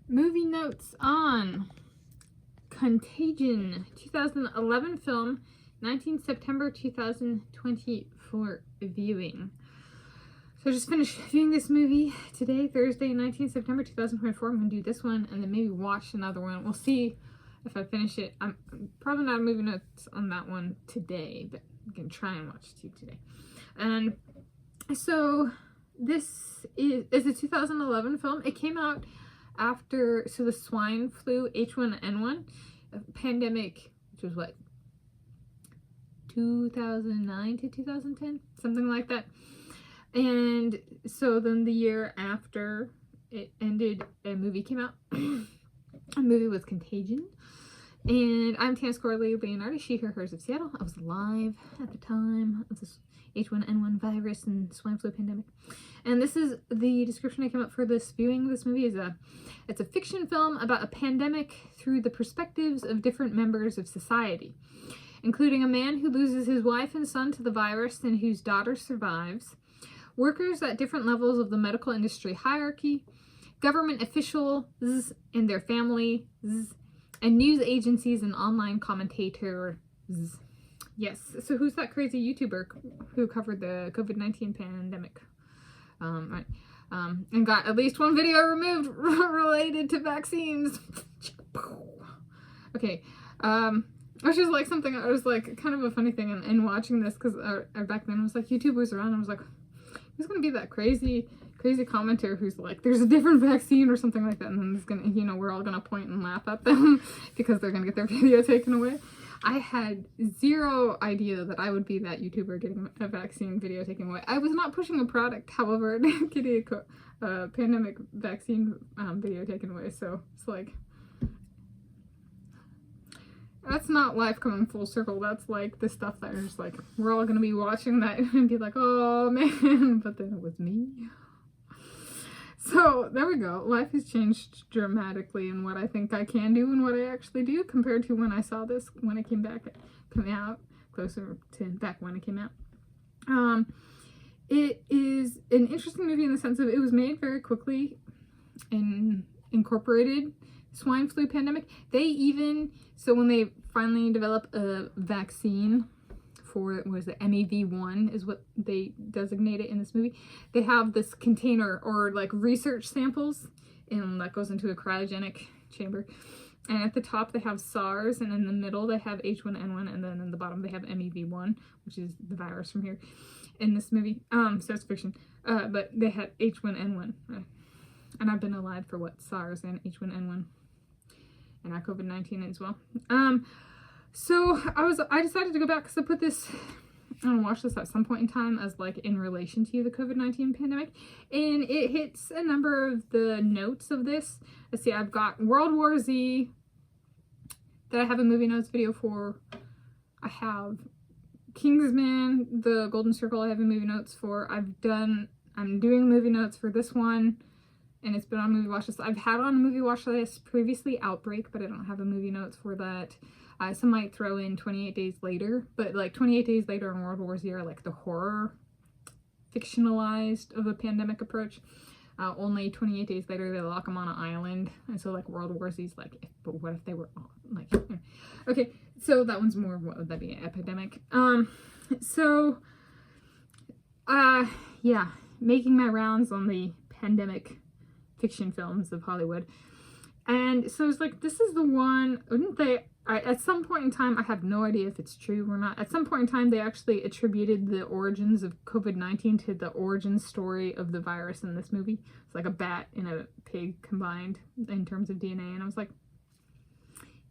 Movie notes on Contagion, 2011 film, 19 September 2024 viewing. So I just finished viewing this movie today, Thursday, 19 September 2024. I'm going to do this one and then maybe watch another one. We'll see if I finish it. I'm probably not moving notes on that one today, but I'm going to try and watch two today. And so this is a 2011 film. It came out after, so the swine flu, H1N1 pandemic, which was what, 2009 to 2010, something like that. And so then the year after it ended, a movie came out. A movie was Contagion. And I'm Tanis Coralee Leonhardi, she, her, hers of Seattle. I was alive at the time of this H1N1 virus and swine flu pandemic. And this is the description I came up for this viewing. This movie is it's a fiction film about a pandemic through the perspectives of different members of society, including a man who loses his wife and son to the virus and whose daughter survives, workers at different levels of the medical industry hierarchy, government officials and their families, and news agencies and online commentators. Yes, so who's that crazy YouTuber who covered the COVID-19 pandemic? Right. And got at least one video removed related to vaccines. Okay. Which is like something, I was like, kind of a funny thing in watching this, because back then I was like, YouTube was around, I was like, who's gonna be that crazy commentator who's like, there's a different vaccine or something like that, and then it's gonna, you know, we're all gonna point and laugh at them because they're gonna get their video taken away. I had zero idea that I would be that YouTuber getting a vaccine video taken away. I was not pushing a product, however, getting a pandemic vaccine video taken away, so it's like, that's not life coming full circle. That's like the stuff that is like, we're all gonna be watching that and be like, oh man, but then it was me. So there we go. Life has changed dramatically in what I think I can do and what I actually do compared to when I saw this, when it came out, closer to back when it came out. It is an interesting movie in the sense of it was made very quickly and incorporated swine flu pandemic. They even, so when they finally develop a vaccine for, what is it, MEV1 is what they designate it in this movie, they have this container or like research samples, and that goes into a cryogenic chamber, and at the top they have SARS, and in the middle they have H1N1, and then in the bottom they have MEV1, which is the virus from here in this movie. So it's fiction, but they had H1N1, and I've been alive for what, SARS and H1N1 and now COVID-19 as well. So I decided to go back because I put this, I'm gonna watch this at some point in time as like in relation to the COVID-19 pandemic, and it hits a number of the notes of this. Let's see, I've got World War Z that I have a movie notes video for. I have Kingsman, the Golden Circle, I have a movie notes for. I'm doing movie notes for this one, and it's been on movie watch list. I've had on a movie watch list previously, Outbreak, but I don't have a movie notes for that. Some might throw in 28 Days Later, but like 28 Days Later and World War Z are like the horror fictionalized of a pandemic approach. Only 28 Days Later they lock them on an island, and so like World War Z's like, but what if they were all like, okay, so that one's more, what would that be, an epidemic? Yeah, making my rounds on the pandemic fiction films of Hollywood. And so it's like, this is the one, wouldn't they, at some point in time, I have no idea if it's true or not, at some point in time they actually attributed the origins of COVID-19 to the origin story of the virus in this movie. It's like a bat and a pig combined in terms of DNA, and I was like,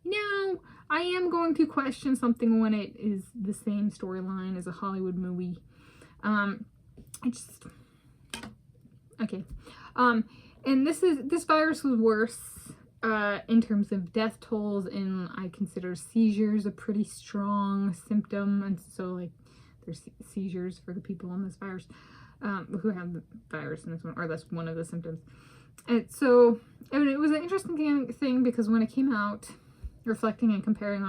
no, I am going to question something when it is the same storyline as a Hollywood movie. Okay. And this virus was worse in terms of death tolls, and I consider seizures a pretty strong symptom, and so like there's seizures for the people on this virus who have the virus in this one, or that's one of the symptoms. And so, I mean, it was an interesting thing because when it came out, reflecting and comparing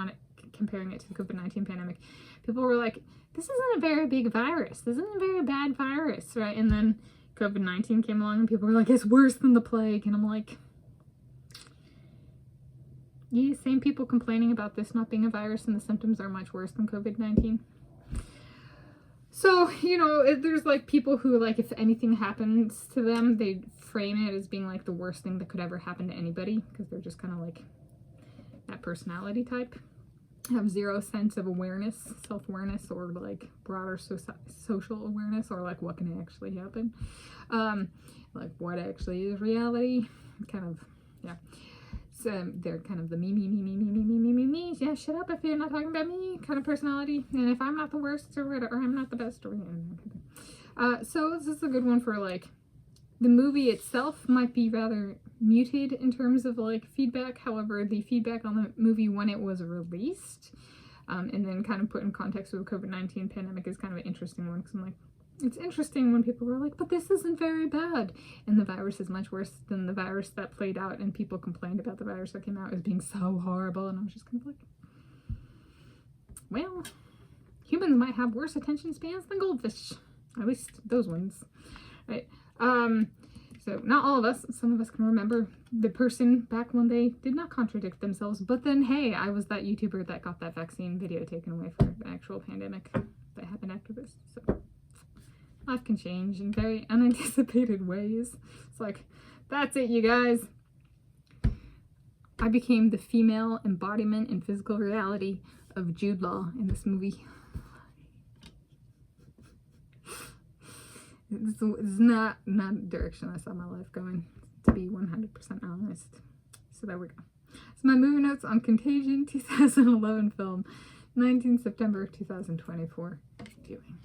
it to the COVID-19 pandemic, people were like, this isn't a very big virus, this isn't a very bad virus, right? And then COVID-19 came along and people were like, it's worse than the plague. And I'm like, Yeah, same people complaining about this not being a virus and the symptoms are much worse than COVID-19. So, you know, there's like people who, like, if anything happens to them, they frame it as being like the worst thing that could ever happen to anybody, because they're just kind of like that personality type. Have zero sense of awareness, self-awareness, or like broader social awareness, or like what can actually happen, like what actually is reality. Kind of, yeah. So they're kind of the me. Yeah, shut up if you're not talking about me kind of personality. And if I'm not the worst or whatever, or I'm not the best or whatever. So this is a good one for like the movie itself might be rather muted in terms of like feedback. However, the feedback on the movie when it was released, and then kind of put in context with the COVID-19 pandemic is kind of an interesting one, because I'm like, it's interesting when people were like, but this isn't very bad, and the virus is much worse than the virus that played out, and people complained about the virus that came out as being so horrible, and I was just kind of like, well, humans might have worse attention spans than goldfish, at least those ones, right? So not all of us, some of us can remember the person back when they did not contradict themselves, but then, hey, I was that YouTuber that got that vaccine video taken away for the actual pandemic that happened after this. So life can change in very unanticipated ways. It's like, that's it, you guys. I became the female embodiment in physical reality of Jude Law in this movie. This is not a direction I saw my life going, to be 100% honest. So there we go. So my movie notes on Contagion, 2011 film, 19 September 2024 viewing.